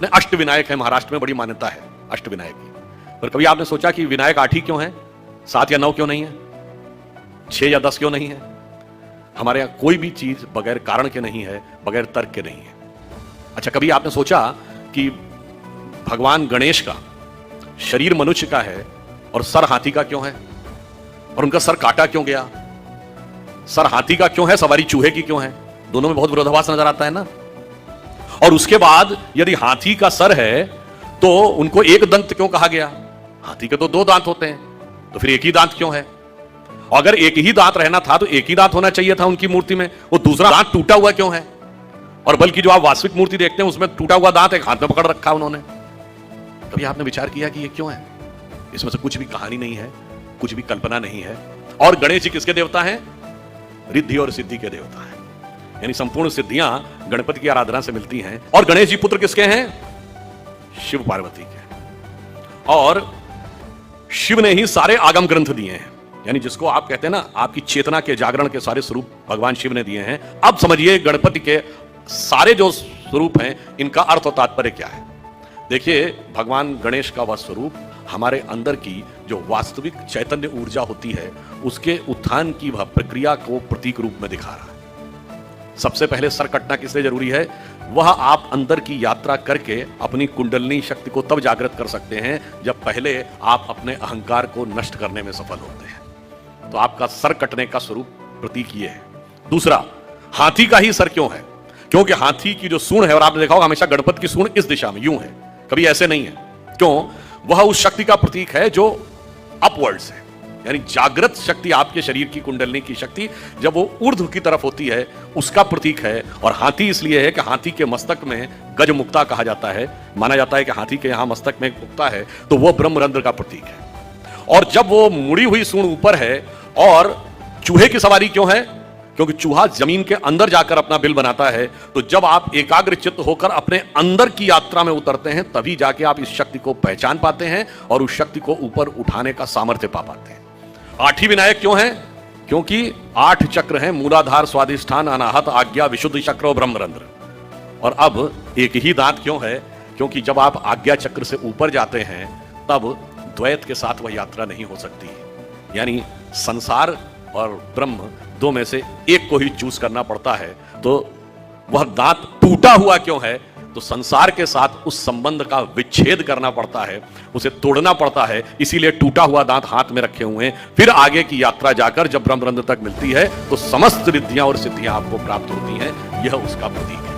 अपने अष्टविनायक है, महाराष्ट्र में बड़ी मान्यता है अष्टविनायक की। पर कभी आपने सोचा कि विनायक 8 ही क्यों है, 7 या 9 क्यों नहीं है, 6 या 10 क्यों नहीं है? हमारे यहां कोई भी चीज बगैर कारण के नहीं है, बगैर तर्क के नहीं है। अच्छा, कभी आपने सोचा कि भगवान गणेश का शरीर मनुष्य का है और सर हाथी का क्यों है? और उनका सर काटा क्यों गया? सर हाथी का क्यों है, सवारी चूहे की क्यों है? दोनों में बहुत विरोधाभास नजर आता है ना। और उसके बाद यदि हाथी का सर है तो उनको एक दंत क्यों कहा गया? हाथी के तो 2 दांत होते हैं, तो फिर एक ही दांत क्यों है? और अगर एक ही दांत रहना था तो एक ही दांत होना चाहिए था उनकी मूर्ति में, वो दूसरा दांत टूटा हुआ क्यों है? और बल्कि जो आप वास्तविक मूर्ति देखते हैं उसमें टूटा हुआ दांत एक हाथ में पकड़ रखा उन्होंने। कभी आपने विचार किया कि ये क्यों है? इसमें से कुछ भी कहानी नहीं है, कुछ भी कल्पना नहीं है। और गणेश जी किसके देवता हैं? रिद्धि और सिद्धि के देवता हैं, यानी संपूर्ण सिद्धियां गणपति की आराधना से मिलती हैं। और गणेश जी पुत्र किसके हैं? शिव पार्वती के। और शिव ने ही सारे आगम ग्रंथ दिए हैं, यानी जिसको आप कहते हैं ना, आपकी चेतना के जागरण के सारे स्वरूप भगवान शिव ने दिए हैं। अब समझिए गणपति के सारे जो स्वरूप हैं इनका अर्थ और तात्पर्य क्या है। देखिए, भगवान गणेश का वह स्वरूप हमारे अंदर की जो वास्तविक चैतन्य ऊर्जा होती है उसके उत्थान की वह प्रक्रिया को प्रतीक रूप में दिखा रहा है। सबसे पहले सर कटना किस लिए जरूरी है? वह आप अंदर की यात्रा करके अपनी कुंडलिनी शक्ति को तब जागृत कर सकते हैं जब पहले आप अपने अहंकार को नष्ट करने में सफल होते हैं। तो आपका सर कटने का स्वरूप प्रतीक ये है। दूसरा, हाथी का ही सर क्यों है? क्योंकि हाथी की जो सूंड है, और आपने देखा होगा हमेशा गणपति की सूंड इस दिशा में यूं है, कभी ऐसे नहीं है। क्यों? वह उस शक्ति का प्रतीक है जो अपवर्ड्स है, यानी जागृत शक्ति, आपके शरीर की कुंडलिनी की शक्ति जब वो ऊर्ध्व की तरफ होती है उसका प्रतीक है। और हाथी इसलिए है कि हाथी के मस्तक में गज मुक्ता कहा जाता है, माना जाता है कि हाथी के यहां मस्तक में मुक्ता है, तो वो ब्रह्मरंध्र का प्रतीक है। और जब वो मुड़ी हुई सूंड ऊपर है, और चूहे की सवारी क्यों है? क्योंकि चूहा जमीन के अंदर जाकर अपना बिल बनाता है। तो जब आप एकाग्र चित्त होकर अपने अंदर की यात्रा में उतरते हैं तभी जाके आप इस शक्ति को पहचान पाते हैं और उस शक्ति को ऊपर उठाने का सामर्थ्य पा पाते हैं। 8 ही विनायक क्यों हैं? क्योंकि 8 चक्र हैं, मूलाधार, स्वाधिष्ठान, अनाहत, आज्ञा, विशुद्ध चक्र और ब्रह्मरंध्र। और अब एक ही दांत क्यों है? क्योंकि जब आप आज्ञा चक्र से ऊपर जाते हैं तब द्वैत के साथ वह यात्रा नहीं हो सकती, यानी संसार और ब्रह्म 2 में से एक को ही चूज करना पड़ता है। तो वह दांत टूटा हुआ क्यों है? तो संसार के साथ उस संबंध का विच्छेद करना पड़ता है, उसे तोड़ना पड़ता है, इसीलिए टूटा हुआ दांत हाथ में रखे हुए हैं। फिर आगे की यात्रा जाकर जब ब्रह्मरंध्र तक मिलती है तो समस्त रिद्धियां और सिद्धियां आपको प्राप्त होती हैं। यह उसका प्रतीक है।